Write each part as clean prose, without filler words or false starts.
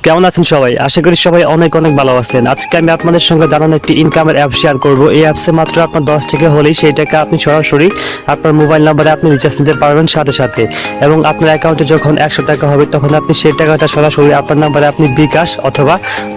কেমন আছেন সবাই? আশা করি সবাই অনেক অনেক ভালো আছেন। আজকে আমি আপনাদের সঙ্গে দারুণ একটি ইনকামের অ্যাপ শেয়ার করব। এই অ্যাপসে মাত্র আপনার 10 টাকা হলেই সেই টাকা আপনি সরাসরি আপনার মোবাইল নাম্বারে আপনি রিচার্জ নিতে পারবেন সাথে সাথে, এবং আপনার অ্যাকাউন্টে যখন 100 টাকা হবে তখন আপনি সেই টাকাটা সরাসরি আপনার নাম্বারে আপনি বিকাশ অথবা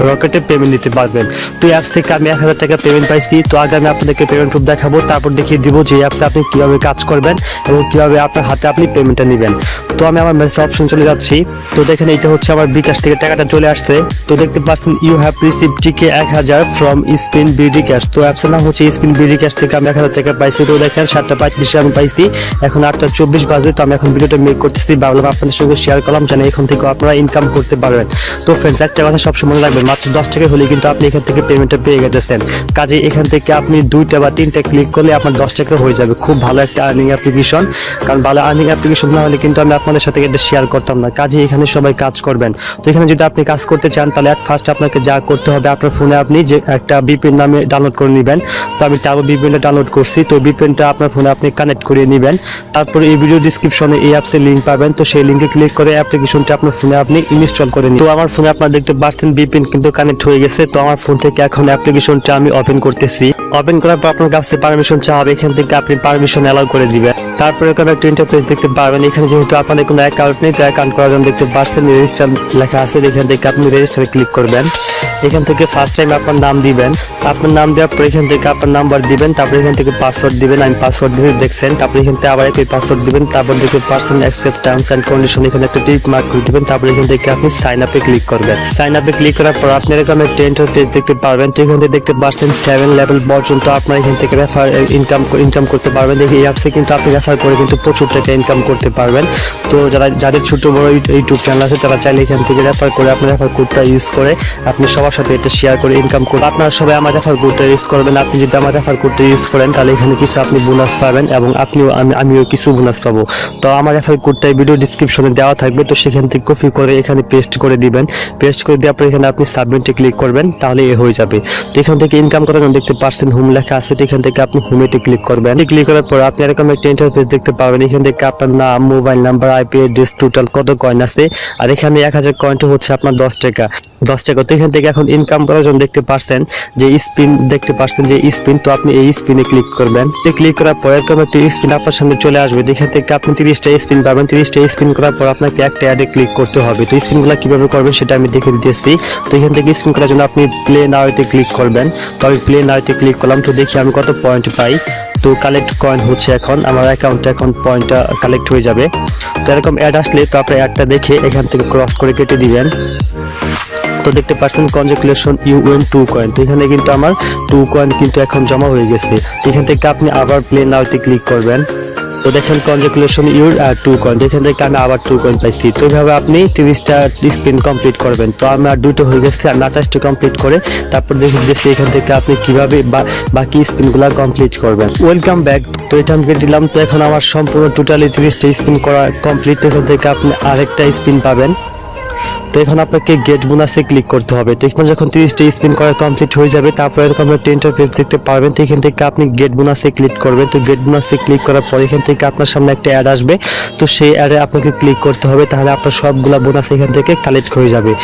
রকেটে পেমেন্ট দিতে পারবেন। তো এই অ্যাপস থেকে আমি 1000 টাকা পেমেন্ট পাইছি। তো আগে আমি আপনাদেরকে পেমেন্ট প্রুফ দেখাবো, তারপর দেখিয়ে দিব যে এই অ্যাপসে আপনি কীভাবে কাজ করবেন এবং কীভাবে আপনার হাতে আপনি পেমেন্টটা নেবেন। তো আমি আমার মেসেজ অপশন চলে যাচ্ছি। তো দেখেন এইটা হচ্ছে আমার বিকাশ থেকে টাকাটা চলে আসছে। তো দেখতে পাচ্ছেন ইউ হ্যাভ রিসিভড টিকে 1000 ফ্রম স্পিন বিডি ক্যাশ। তো অ্যাপসের নাম হচ্ছে স্পিন বিডি ক্যাশ থেকে আমি 1000 টাকা পাইছি। তো দেখেন 7:35 আমি পাইছি, এখন 8:24 বাজে। তো আমি এখন ভিডিওটা মেক করতেছি, ভাবলাম আপনাদের সঙ্গে শেয়ার করলাম যেন এখান থেকে আপনারা ইনকাম করতে পারবেন। তো ফ্রেন্ডস, একটা কথা সবসময় মনে রাখবেন, মাত্র 10 টাকা হলে কিন্তু আপনি এখান থেকে পেমেন্টটা পেয়ে গেছেন। কাজে এখান থেকে আপনি 2টা বা 3টা ক্লিক করলে আপনার 10 টাকা হয়ে যাবে। খুব ভালো একটা আর্নিং অ্যাপ্লিকেশন, কারণ ভালো আর্নিং অ্যাপ্লিকেশন না হলে কিন্তু আমি আপনাদের সাথে এটা শেয়ার করতাম না। কাজে এখানে সবাই কাজ করবেন। তো এখানে যদি আপনি কাজ করতে চান তাহলে ফার্স্ট আপনাকে যা করতে হবে, আপনার ফোনে আপনি যে একটা বিপিএন নামে ডাউনলোড করে নেবেন। তো আমি টাবো বিপিএনটা ডাউনলোড করছি। তো বিপিএনটা আপনার ফোনে আপনি কানেক্ট করে নেবেন। তারপরে এই ভিডিও ডিসক্রিপশনে এই অ্যাপসের লিঙ্ক পাবেন। তো সেই লিঙ্কে ক্লিক করে অ্যাপ্লিকেশনটা আপনার ফোনে আপনি ইনস্টল করে নিন। তো আমার ফোনে আপনারা দেখতে পাচ্ছেন বিপিএন কিন্তু কানেক্ট হয়ে গেছে। তো আমার ফোন থেকে এখন অ্যাপ্লিকেশনটা আমি ওপেন করতেছি। ওপেন করার পর আপনার কাছে পারমিশন চাওয়া, এখান থেকে আপনি পারমিশন অ্যালাউ করে দিবেন। তারপরে এখানে একটা ইন্টারফেস দেখতে পারবেন। এখানে যেহেতু আপনাদের কোনো অ্যাকাউন্ট নেই, তো অ্যাকাউন্ট করার জন্য দেখতে পাচ্ছেন রেজিস্টার লেখা আছে। এখান থেকে আপনি রেজিস্টারে ক্লিক করবেন। এখান থেকে ফার্স্ট টাইম আপনার নাম দিবেন। আপনার নাম দেওয়ার পর এখান থেকে আপনার নাম্বার দিবেন। তারপর এখান থেকে পাসওয়ার্ড দিবেন। আমি পাসওয়ার্ড দিয়ে দেখছেন। তারপর এখান থেকে আবার একই পাসওয়ার্ড দিবেন। তারপর দেখে person accept terms and condition, এখানে একটা টিক মার্ক করে দিবেন। তারপর এখান থেকে আপনি সাইন আপে ক্লিক করবেন। সাইন আপে ক্লিক করার পর আপনি এরকম একটা ইন্টারফেস দেখতে পারবেন। তো এখান থেকে দেখতে পাচ্ছেন 7 লেভেল পর্যন্ত আপনার এখান থেকে রেফার ইনকাম করতে পারবেন। দেখি এই অ্যাপসে কিন্তু আপনি রেফার করে কিন্তু প্রচুর টাকা ইনকাম করতে পারবেন। তো যাদের ছোট বড় ইউটিউব চ্যানেল আছে তারা চাইলে এখান থেকে রেফার করে আপনার রেফার কোডটা ইউজ করে আপনি সবার সাথে এটা শেয়ার করে ইনকাম করবেন। আপনারা সবাই আমার রেফার কোডটা ইউজ করবেন। আপনি যদি আমার রেফার কোডটা ইউজ করেন তাহলে এখানে কিছু আপনি বোনাস পাবেন এবং আমিও কিছু বোনাস পাবো। তো আমার রেফার কোডটা ভিডিও ডিসক্রিপশনে দেওয়া থাকবে। তো সেখান থেকে কপি করে এখানে পেস্ট করে দিবেন। পেস্ট করে দেওয়ার পর এখানে আপনি সাবমিটে ক্লিক করবেন, তাহলে হয়ে যাবে। তো এখান থেকে ইনকাম করার জন্য দেখতে পাচ্ছেন হোম লেখা আছে। তো এখান থেকে আপনি হোমেতে ক্লিক করবেন। ক্লিক করার পর আপনি এরকম একটা ইন্টারফেস দেখতে পাবেন। এখান থেকে আপনার নাম, mobile number, IP address, total কত কয়েন আছে, আর এখানে 1000 কয়েনটা হচ্ছে আপনার 10 টাকা। তো এখান থেকে এখন ইনকাম করার জন্য দেখতে পাচ্ছেন যে স্পিন দেখতে পাচ্ছেন যে স্পিন। তো আপনি এই স্পিনে ক্লিক করবেন। ক্লিক করার পর এরকম একটা স্পিন আপনার সামনে চলে আসবে। এখান থেকে আপনি 30টা স্পিন পাবেন। 30টা স্পিন করার পর আপনাকে একটা অ্যাডে ক্লিক করতে হবে। তো স্পিনগুলো কিভাবে করবেন সেটা আমি দেখে দিতেছি। তো এখান থেকে স্পিন করার জন্য আপনি প্লে নাওতে ক্লিক করবেন। তো আমি প্লে নাওতে ক্লিক করলাম। তো দেখি আমি কত পয়েন্ট পাই। তো কালেক্ট কয়েন হচ্ছে এখন আমার অ্যাকাউন্টে এখন পয়েন্টটা কালেক্ট হয়ে যাবে। তো এরকম অ্যাড আসলে তো আপনি অ্যাডটা দেখে এখান থেকে ক্রস করে কেটে দিবেন। তো দেখতে পাচ্ছেন কনগ্রাচুলেশন ইউ উইন 2 কয়েন। তো এখানে কিন্তু আমার 2 কয়েন কিন্তু এখন জমা হয়ে গেছে। তো এখান থেকে আপনি আবার প্লে নাওতে ক্লিক করবেন। তো দেখেন কনগ্রাচুলেশন ইউর 2 কয়েন। এখান থেকে আমি আবার 2 কয়েন পাইছি। তো এইভাবে আপনি 30টা স্পিন কমপ্লিট করবেন। তো আমার 2টো হয়ে গেছে, আর 28টা কমপ্লিট করে তারপর দেখে দিচ্ছি এখান থেকে আপনি কিভাবে বাকি স্পিনগুলো কমপ্লিট করবেন। Welcome back. তো এটা আমি দিলাম। তো এখন আমার সম্পূর্ণ টোটালি 30টা স্পিন করা কমপ্লিট। এখান থেকে আপনি আরেকটা স্পিন পাবেন। তো এখন আপনাকে গেট বোনাসে ক্লিক করতে হবে। তো এখন যখন 30টা স্পিন করা কমপ্লিট হয়ে যাবে তারপর এরকম একটা ইন্টারফেস দেখতে পারবেন। তো এখান থেকে আপনি গেট বোনাসে ক্লিক করবেন। তো গেট বোনাসে ক্লিক করার পর এখান থেকে আপনার সামনে একটা অ্যাড আসবে। তো সেই অ্যাডে আপনাকে ক্লিক করতে হবে, তাহলে আপনার সবগুলা বোনাস এখান থেকে কালেক্ট হয়ে যাবে।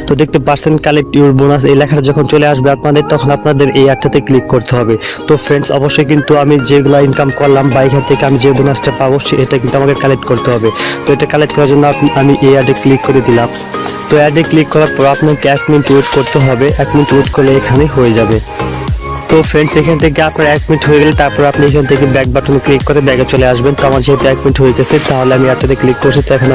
তো দেখতে পাচ্ছেন কালেক্ট ইউর বোনাস এই লেখাটা যখন চলে আসবে আপনাদের, তখন আপনাদের এই অ্যাডটাতে ক্লিক করতে হবে। তো ফ্রেন্ডস, অবশ্যই কিন্তু আমি যেগুলো ইনকাম করলাম বা এখান থেকে আমি যে বোনাসটা পাবো এটা কিন্তু আমাকে কালেক্ট করতে হবে। তো এটা কালেক্ট করার জন্য আমি এই অ্যাডে ক্লিক করে দিলাম। তো অ্যাডে ক্লিক করার পর আপনাকে 1 মিনিট ওয়েট করতে হবে। 1 মিনিট ওয়েট করলে এখানে হয়ে যাবে। তো ফ্রেন্ডস, এখান থেকে আপনার 1 মিনিট হয়ে গেলে তারপর আপনি এখান থেকে ব্যাক বাটনে ক্লিক করে ব্যাগে চলে আসবেন। তো আমার যেহেতু 1 মিনিট হয়ে গেছে তাহলে আমি অ্যাডটাতে ক্লিক করছি। তো এখন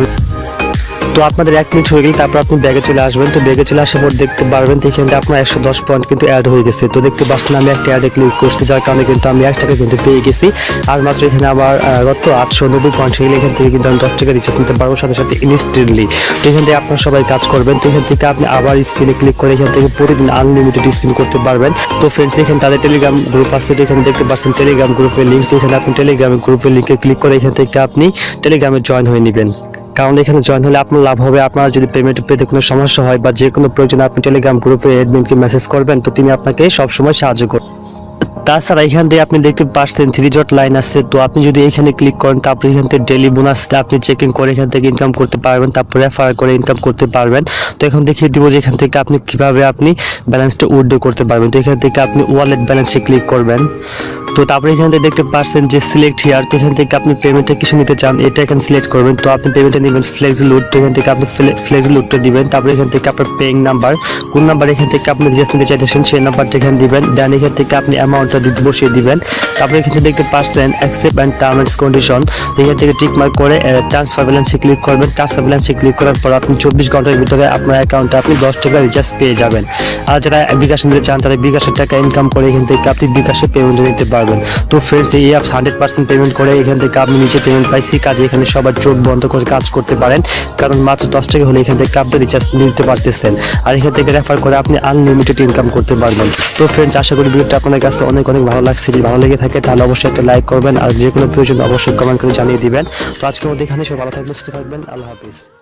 তো আপনাদের 1 মিনিট হয়ে গেলে তারপর আপনি ব্যাগে চলে আসবেন। তো ব্যাগে চলে আসার পর দেখতে পারবেন এখান থেকে আপনার 110 পয়েন্ট কিন্তু অ্যাড হয়ে গেছে। তো দেখতে পাচ্ছেন আমি একটা অ্যাডে ক্লিক করছি, যার কারণে কিন্তু আমি 1 টাকা কিন্তু পেয়ে গেছি। আর মাত্র এখানে আমার কত 890 পয়েন্ট হয়ে গেলে এখান থেকে কিন্তু আমি 10 টাকা রিচার্জ নিতে পারবো সাথে সাথে ইনস্ট্যান্টলি। তো এখান থেকে আপনারা সবাই কাজ করবেন। তো এখান থেকে আপনি আবার স্পিনে ক্লিক করে এখান থেকে প্রতিদিন আনলিমিটেড স্পিন করতে পারবেন। তো ফ্রেন্ডস, এখানে তাদের টেলিগ্রাম গ্রুপ আছে। তো এখানে দেখতে পাচ্ছেন টেলিগ্রাম গ্রুপের লিঙ্ক। তো এখানে আপনি টেলিগ্রাম গ্রুপের লিঙ্কে ক্লিক করে এখান থেকে আপনি টেলিগ্রামে জয়েন হয়ে নেবেন। কারণ এখানে জয়েন হলে আপনার লাভ হবে। আপনারা যদি পেমেন্ট পেতে কোনো সমস্যা হয় বা যে কোনো প্রয়োজনে আপনি টেলিগ্রাম গ্রুপে অ্যাডমিনকে মেসেজ করবেন, তো তিনি আপনাকে সবসময় সাহায্য করবেন। তাছাড়া এখান থেকে আপনি দেখতে পাচ্ছেন 3 ডট লাইন আসছে, তো আপনি যদি এখানে ক্লিক করেন তারপরে এখান থেকে ডেইলি বোনাসটা আপনি চেকিং করে এখান থেকে ইনকাম করতে পারবেন, তারপরে রেফার করে ইনকাম করতে পারবেন। তো এখন দেখিয়ে দিব যে এখান থেকে আপনি কিভাবে আপনি ব্যালেন্সটা উইথড্র করতে পারবেন। তো এখান থেকে আপনি ওয়ালেট ব্যালেন্সে ক্লিক করবেন। তো তারপরে এখান থেকে দেখতে পাচ্ছেন যে সিলেক্ট হিয়ার, তো এখান থেকে আপনি পেমেন্টটা কিছু নিতে চান এটা এখানে সিলেক্ট করবেন। তো আপনি পেমেন্টটা নেবেন ফ্লেক্সিলোড, তো এখান থেকে আপনি ফ্লেক্সিলোডটা দিবেন। তারপরে এখান থেকে আপনার পেইং নাম্বার, কোন নাম্বার এখান থেকে আপনি রিচার্জ নিতে চাইতেছেন সেই নাম্বারটা এখানে দিবেন। দেন এখান থেকে আপনি অ্যামাউন্টটা বসিয়ে দিবেন। তারপরে এখান থেকে দেখতে পাচ্ছেন accept and term and condition, তো এখান থেকে টিক মার্ক করে ট্রান্সফার ব্যালেন্সে ক্লিক করবেন। ট্রান্সফার ব্যালেন্সে ক্লিক করার পর আপনি 24 ঘন্টার ভিতরে আপনার অ্যাকাউন্টে আপনি 10 টাকা রিচার্জ পেয়ে যাবেন। আর যারা বিকাশ নিতে চান তারা বিকাশের টাকা ইনকাম করে এখান থেকে আপনি বিকাশে পেমেন্ট নিতে পারবেন। তো ফ্রেন্ডস, এই অ্যাপস 100% পেমেন্ট করে এখান থেকে আপনি নিচে পেমেন্ট পাইছি, কাজে এখানে সবার চোখ বন্ধ করে কাজ করতে পারেন, কারণ মাত্র 10 টাকা হলে এখান থেকে আপনি রিচার্জ নিতে পারতেছেন। আর এখান থেকে রেফার করে আপনি আনলিমিটেড ইনকাম করতে পারবেন। তো ফ্রেন্ডস, আশা করি ভিডিওটা আপনাদের কাছে অনেক ভালো লাগছে। যদি ভালো লেগে থাকে তাহলে অবশ্যই একটা লাইক করবেন, আর যে কোনো প্রয়োজন অবশ্যই কমেন্ট করে জানিয়ে দিবেন। তো আজকের মধ্যে এখানে সব ভালো থাকবেন, সুস্থ থাকবেন, আল্লাহ হাফিজ।